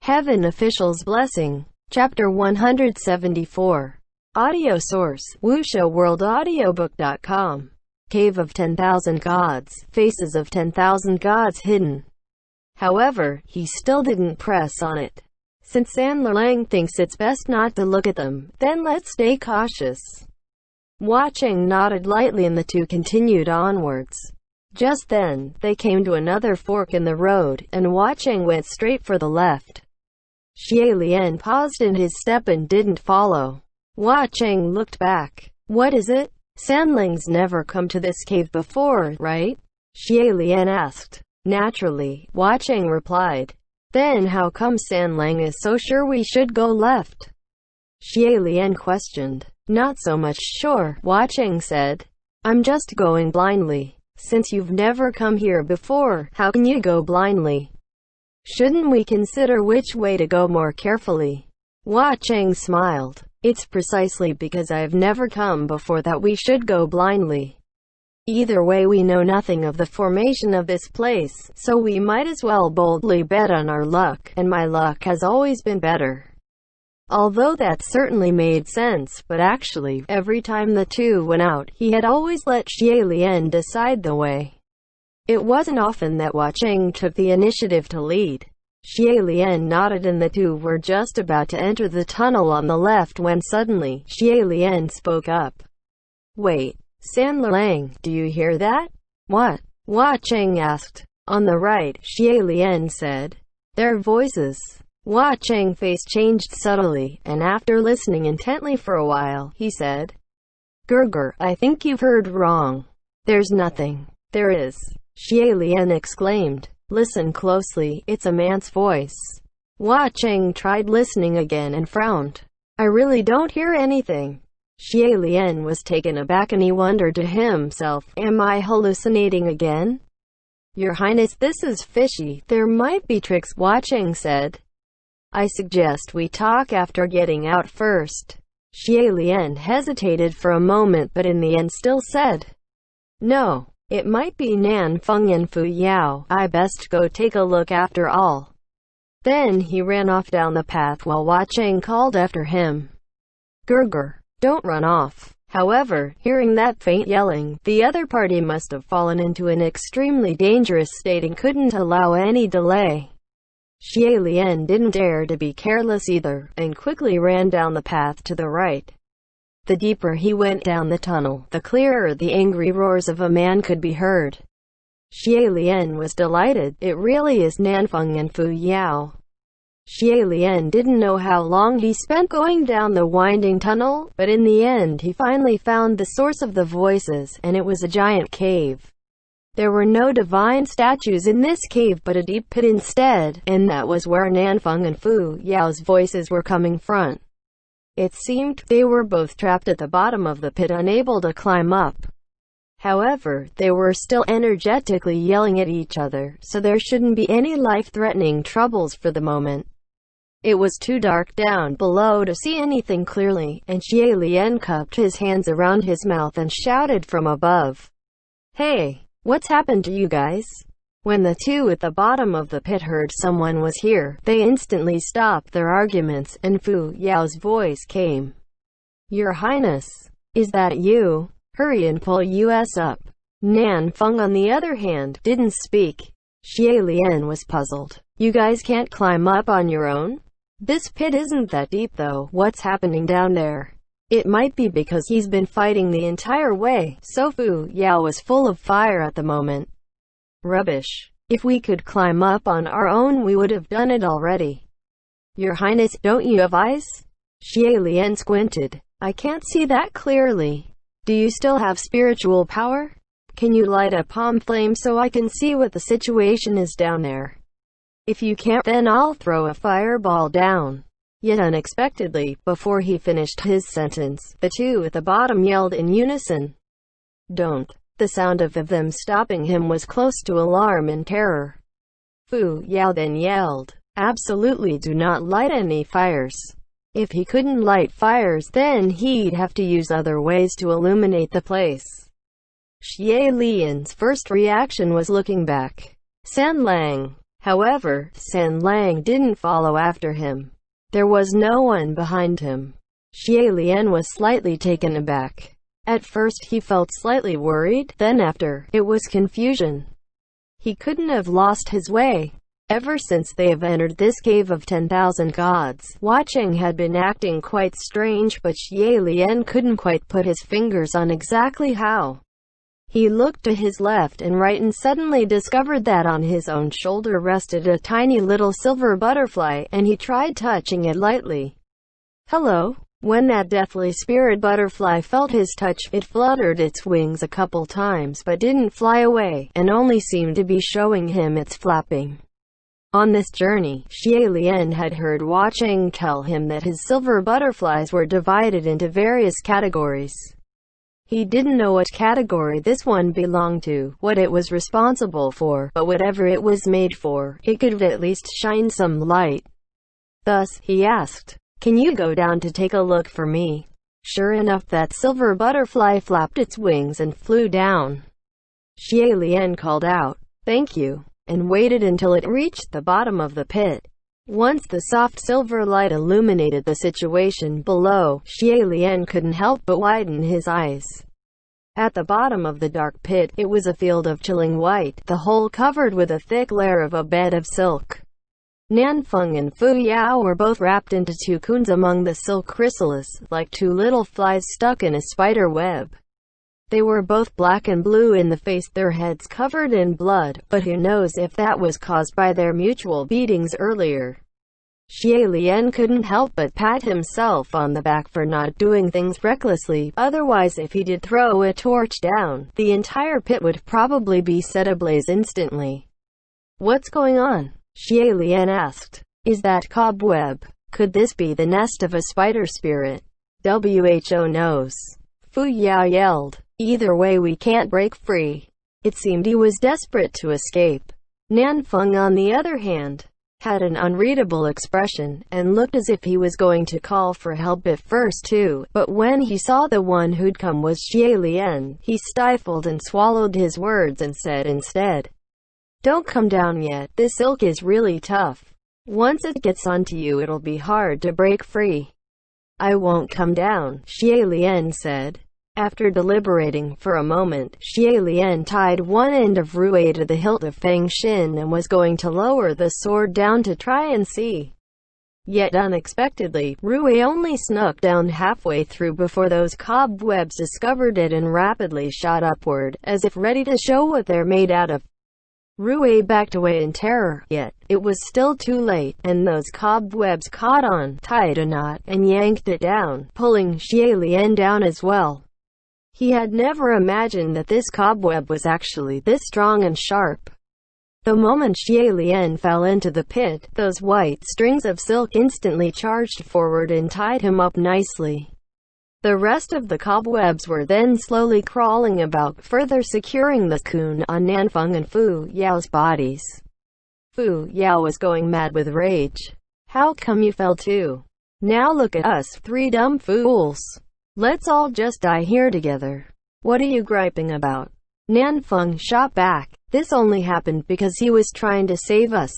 Heaven Official's Blessing. Chapter 174. Audio source: WuXiaWorldAudiobook.com. Cave of 10,000 Gods. Faces of 10,000 gods hidden. However, he still didn't press on it. Since Sandler Lang thinks it's best not to look at them, then let's stay cautious. Hua Cheng nodded lightly and the two continued onwards. Just then, they came to another fork in the road, and Hua Cheng went straight for the left. Xie Lian paused in his step and didn't follow. Hua Cheng looked back. What is it? Sandling's never come to this cave before, right? Xie Lian asked. Naturally, Hua Cheng replied. Then how come Sandling is so sure we should go left? Xie Lian questioned. Not so much sure, Hua Cheng said. I'm just going blindly. Since you've never come here before, how can you go blindly? Shouldn't we consider which way to go more carefully? Hua Cheng smiled. It's precisely because I've never come before that we should go blindly. Either way, we know nothing of the formation of this place, so we might as well boldly bet on our luck, and my luck has always been better. Although that certainly made sense, but actually, every time the two went out, he had always let Xie Lian decide the way. It wasn't often that Hua Cheng took the initiative to lead. Xie Lian nodded and the two were just about to enter the tunnel on the left when suddenly, Xie Lian spoke up. Wait, Sandler Lang, do you hear that? What? Hua Cheng asked. On the right, Xie Lian said. Their voices. Hua Cheng's face changed subtly, and after listening intently for a while, he said, Gerger, I think you've heard wrong. There's nothing. There is. Xie Lian exclaimed. Listen closely, it's a man's voice. Hua Cheng tried listening again and frowned. I really don't hear anything. Xie Lian was taken aback and he wondered to himself, am I hallucinating again? Your Highness, this is fishy. There might be tricks, Hua Cheng said. I suggest we talk after getting out first. Xie Lian hesitated for a moment but in the end still said, No. It might be Nan Feng and Fu Yao. I best go take a look after all. Then he ran off down the path while Hua Cheng called after him. Gerger, don't run off. However, hearing that faint yelling, the other party must have fallen into an extremely dangerous state and couldn't allow any delay. Xie Lian didn't dare to be careless either, and quickly ran down the path to the right. The deeper he went down the tunnel, the clearer the angry roars of a man could be heard. Xie Lian was delighted. It really is Nanfeng and Fu Yao. Xie Lian didn't know how long he spent going down the winding tunnel, but in the end he finally found the source of the voices, and it was a giant cave. There were no divine statues in this cave but a deep pit instead, and that was where Nanfeng and Fu Yao's voices were coming from. It seemed they were both trapped at the bottom of the pit, unable to climb up. However, they were still energetically yelling at each other, so there shouldn't be any life-threatening troubles for the moment. It was too dark down below to see anything clearly, and Xie Lian cupped his hands around his mouth and shouted from above. Hey, what's happened to you guys? When the two at the bottom of the pit heard someone was here, they instantly stopped their arguments, and Fu Yao's voice came. Your Highness, is that you? Hurry and pull us up. Nan Feng, on the other hand, didn't speak. Xie Lian was puzzled. You guys can't climb up on your own? This pit isn't that deep though. What's happening down there? It might be because he's been fighting the entire way, so Fu Yao was full of fire at the moment. Rubbish. If we could climb up on our own we would have done it already. Your Highness, don't you have eyes? Xie Lian squinted. I can't see that clearly. Do you still have spiritual power? Can you light a palm flame so I can see what the situation is down there? If you can't, then I'll throw a fireball down. Yet unexpectedly, before he finished his sentence, the two at the bottom yelled in unison. Don't. The sound of them stopping him was close to alarm and terror. Fu Yao then yelled, absolutely do not light any fires. If he couldn't light fires, then he'd have to use other ways to illuminate the place. Xie Lian's first reaction was looking back. Sandlang However, San Lang didn't follow after him. There was no one behind him. Xie Lian was slightly taken aback. At first he felt slightly worried, then after, it was confusion. He couldn't have lost his way. Ever since they have entered this cave of 10,000 gods, Watching had been acting quite strange, but Xie Lian couldn't quite put his fingers on exactly how. He looked to his left and right and suddenly discovered that on his own shoulder rested a tiny little silver butterfly, and he tried touching it lightly. Hello? When that deathly spirit butterfly felt his touch, it fluttered its wings a couple times but didn't fly away, and only seemed to be showing him its flapping. On this journey, Xie Lian had heard Watching tell him that his silver butterflies were divided into various categories. He didn't know what category this one belonged to, what it was responsible for, but whatever it was made for, it could at least shine some light. Thus, he asked, "Can you go down to take a look for me?" Sure enough, that silver butterfly flapped its wings and flew down. Xie Lian called out, "Thank you," and waited until it reached the bottom of the pit. Once the soft silver light illuminated the situation below, Xie Lian couldn't help but widen his eyes. At the bottom of the dark pit, it was a field of chilling white, the whole covered with a thick layer of a bed of silk. Nanfeng and Fu Yao were both wrapped into two cocoons among the silk chrysalis, like two little flies stuck in a spider web. They were both black and blue in the face, their heads covered in blood, but who knows if that was caused by their mutual beatings earlier. Xie Lian couldn't help but pat himself on the back for not doing things recklessly, otherwise if he did throw a torch down, the entire pit would probably be set ablaze instantly. "What's going on?" Xie Lian asked. "Is that cobweb? Could this be the nest of a spider spirit?" "Who knows?" Fu Yao yelled. "Either way we can't break free." It seemed he was desperate to escape. Nanfeng, on the other hand, had an unreadable expression, and looked as if he was going to call for help at first too, but when he saw the one who'd come was Xie Lian, he stifled and swallowed his words and said instead, "Don't come down yet, this silk is really tough. Once it gets onto you it'll be hard to break free." "I won't come down," Xie Lian said. After deliberating for a moment, Xie Lian tied one end of Rui to the hilt of Feng Xin and was going to lower the sword down to try and see. Yet unexpectedly, Rui only snuck down halfway through before those cobwebs discovered it and rapidly shot upward, as if ready to show what they're made out of. Rui backed away in terror, yet it was still too late, and those cobwebs caught on, tied a knot, and yanked it down, pulling Xie Lian down as well. He had never imagined that this cobweb was actually this strong and sharp. The moment Xie Lian fell into the pit, those white strings of silk instantly charged forward and tied him up nicely. The rest of the cobwebs were then slowly crawling about, further securing the cocoon on Nanfeng and Fu Yao's bodies. Fu Yao was going mad with rage. "How come you fell too? Now look at us, three dumb fools. Let's all just die here together. What are you griping about?" Nanfeng shot back. "This only happened because he was trying to save us."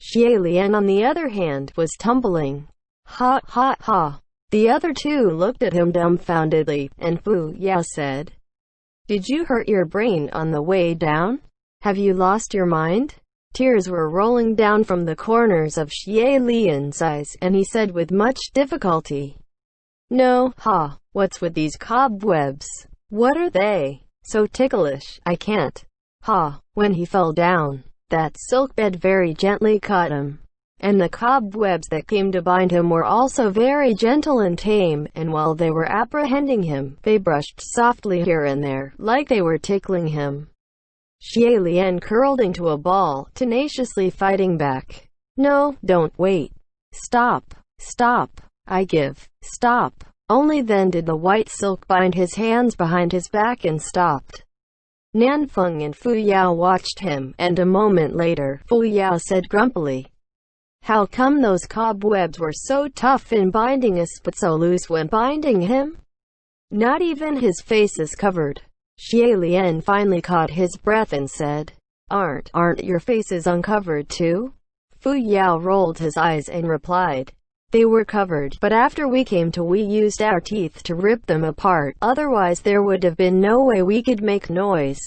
Xie Lian, on the other hand, was tumbling. "Ha ha ha." The other two looked at him dumbfoundedly, and Fu Yao said, "Did you hurt your brain on the way down? Have you lost your mind?" Tears were rolling down from the corners of Xie Lian's eyes, and he said with much difficulty, "No, ha. What's with these cobwebs? What are they? So ticklish, I can't. Ha." When he fell down, that silk bed very gently caught him, and the cobwebs that came to bind him were also very gentle and tame, and while they were apprehending him, they brushed softly here and there, like they were tickling him. Xie Lian curled into a ball, tenaciously fighting back. "No, don't, wait. Stop. Stop. I give. Stop." Only then did the white silk bind his hands behind his back and stopped. Nanfeng and Fu Yao watched him, and a moment later, Fu Yao said grumpily, "How come those cobwebs were so tough in binding us but so loose when binding him? Not even his face is covered." Xie Lian finally caught his breath and said, Aren't your faces uncovered too? Fu Yao rolled his eyes and replied, they were covered, but after we came to we used our teeth to rip them apart, otherwise there would have been no way we could make noise.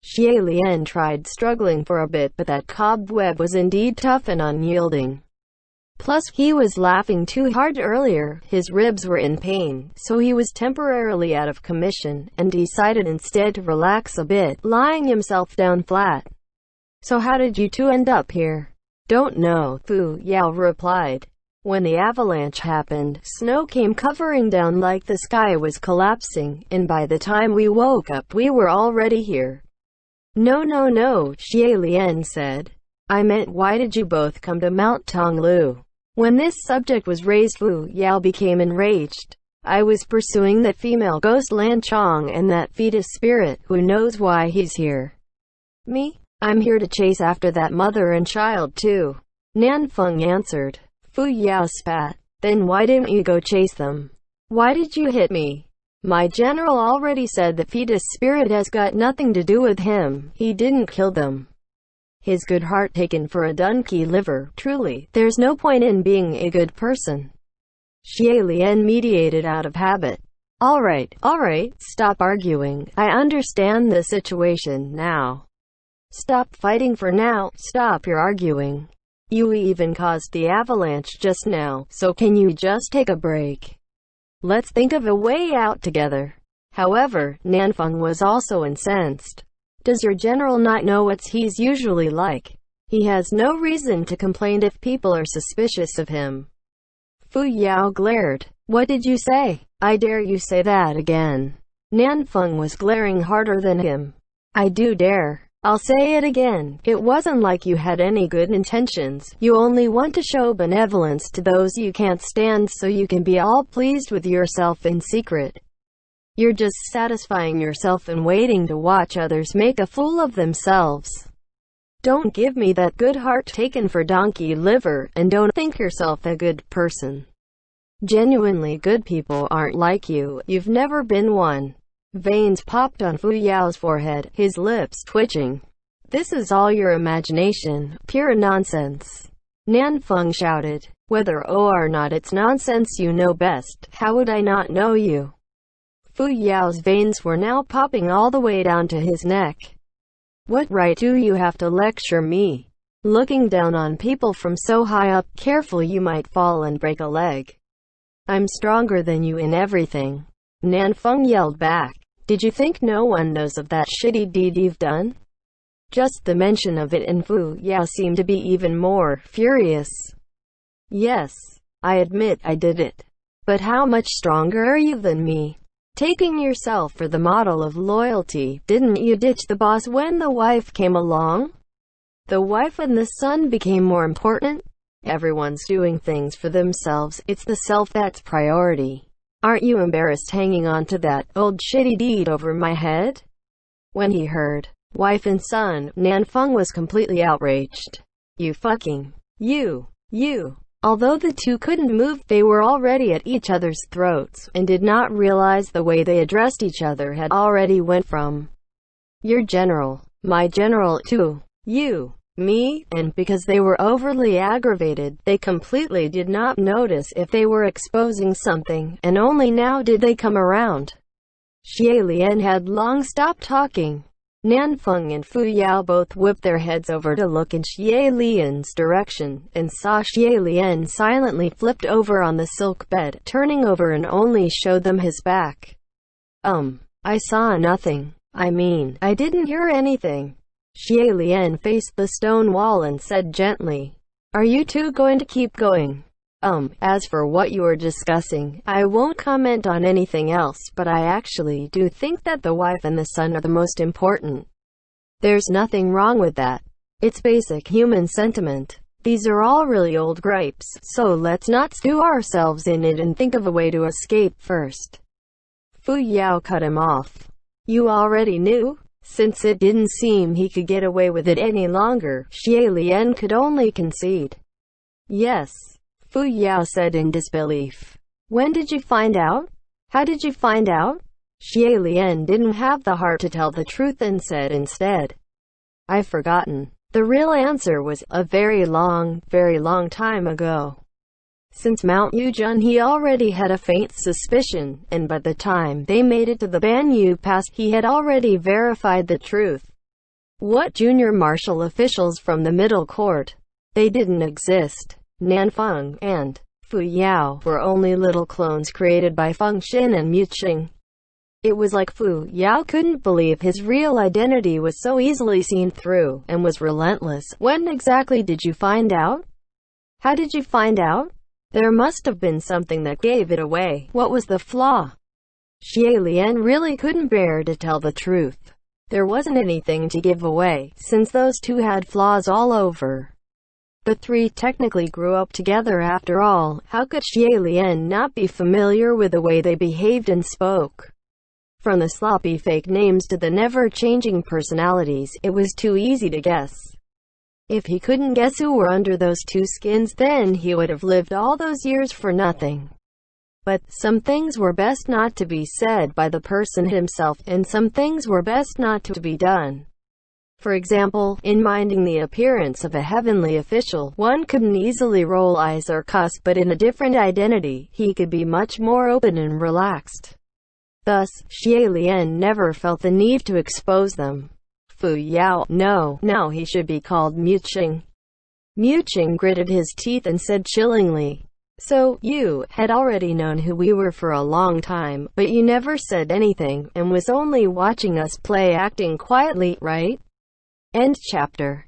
Xie Lian tried struggling for a bit, but that cobweb was indeed tough and unyielding. Plus, he was laughing too hard earlier, his ribs were in pain, so he was temporarily out of commission, and decided instead to relax a bit, lying himself down flat. So how did you two end up here? Don't know, Fu Yao replied. When the avalanche happened, snow came covering down like the sky was collapsing, and by the time we woke up we were already here. No, Xie Lian said. I meant, why did you both come to Mount Tonglu? When this subject was raised, Fu Yao became enraged. I was pursuing that female ghost Lan Chong and that fetus spirit, who knows why he's here. Me? I'm here to chase after that mother and child too. Nanfeng answered. Fu Yao spat. Then why didn't you go chase them? Why did you hit me? My general already said the fetus spirit has got nothing to do with him. He didn't kill them. His good heart taken for a donkey liver. Truly, there's no point in being a good person. Xie Lian mediated out of habit. Alright, stop arguing. I understand the situation now. Stop fighting for now. Stop your arguing. You even caused the avalanche just now, so can you just take a break? Let's think of a way out together. However, Nanfeng was also incensed. Does your general not know what he's usually like? He has no reason to complain if people are suspicious of him. Fu Yao glared. What did you say? I dare you say that again. Nanfeng was glaring harder than him. I do dare. I'll say it again. It wasn't like you had any good intentions. You only want to show benevolence to those you can't stand so you can be all pleased with yourself in secret. You're just satisfying yourself and waiting to watch others make a fool of themselves. Don't give me that good heart taken for donkey liver, and don't think yourself a good person. Genuinely good people aren't like you. You've never been one. Veins popped on Fu Yao's forehead, his lips twitching. This is all your imagination, pure nonsense. Nanfeng shouted. Whether or not it's nonsense, you know best. How would I not know you? Fu Yao's veins were now popping all the way down to his neck. What right do you have to lecture me? Looking down on people from so high up, careful you might fall and break a leg. I'm stronger than you in everything. Nanfeng yelled back. Did you think no one knows of that shitty deed you've done? Just the mention of it, and Fu Yao seemed to be even more furious. Yes, I admit I did it. But how much stronger are you than me? Taking yourself for the model of loyalty, didn't you ditch the boss when the wife came along? The wife and the son became more important? Everyone's doing things for themselves, it's the self that's priority. Aren't you embarrassed hanging on to that old shitty deed over my head? When he heard wife and son, Nanfeng was completely outraged. You fucking, you. Although the two couldn't move, they were already at each other's throats, and did not realize the way they addressed each other had already went from your general, my general, to you, me, and because they were overly aggravated, they completely did not notice if they were exposing something, and only now did they come around. Xie Lian had long stopped talking. Nanfeng and Fu Yao both whipped their heads over to look in Xie Lian's direction, and saw Xie Lian silently flipped over on the silk bed, turning over and only showed them his back. I saw nothing. I mean, I didn't hear anything. Xie Lian faced the stone wall and said gently, are you two going to keep going? As for what you are discussing, I won't comment on anything else, but I actually do think that the wife and the son are the most important. There's nothing wrong with that. It's basic human sentiment. These are all really old gripes, so let's not stew ourselves in it and think of a way to escape first. Fu Yao cut him off. You already knew? Since it didn't seem he could get away with it any longer, Xie Lian could only concede. Yes, Fu Yao said in disbelief. When did you find out? How did you find out? Xie Lian didn't have the heart to tell the truth and said instead, I've forgotten. The real answer was, a very long time ago. Since Mount Yujun he already had a faint suspicion, and by the time they made it to the Banyu Pass, he had already verified the truth. What junior martial officials from the middle court? They didn't exist. Nanfeng and Fu Yao were only little clones created by Feng Xin and Mu Qing. It was like Fu Yao couldn't believe his real identity was so easily seen through, and was relentless. When exactly did you find out? How did you find out? There must have been something that gave it away. What was the flaw? Xie Lian really couldn't bear to tell the truth. There wasn't anything to give away, since those two had flaws all over. The three technically grew up together after all. How could Xie Lian not be familiar with the way they behaved and spoke? From the sloppy fake names to the never-changing personalities, it was too easy to guess. If he couldn't guess who were under those two skins, then he would have lived all those years for nothing. But some things were best not to be said by the person himself, and some things were best not to be done. For example, in minding the appearance of a heavenly official, one couldn't easily roll eyes or cuss, but in a different identity, he could be much more open and relaxed. Thus, Xie Lian never felt the need to expose them. Fu Yao, no, he should be called Mu Qing. Mu Qing gritted his teeth and said chillingly, so, you had already known who we were for a long time, but you never said anything, and was only watching us play, acting quietly, right? End chapter.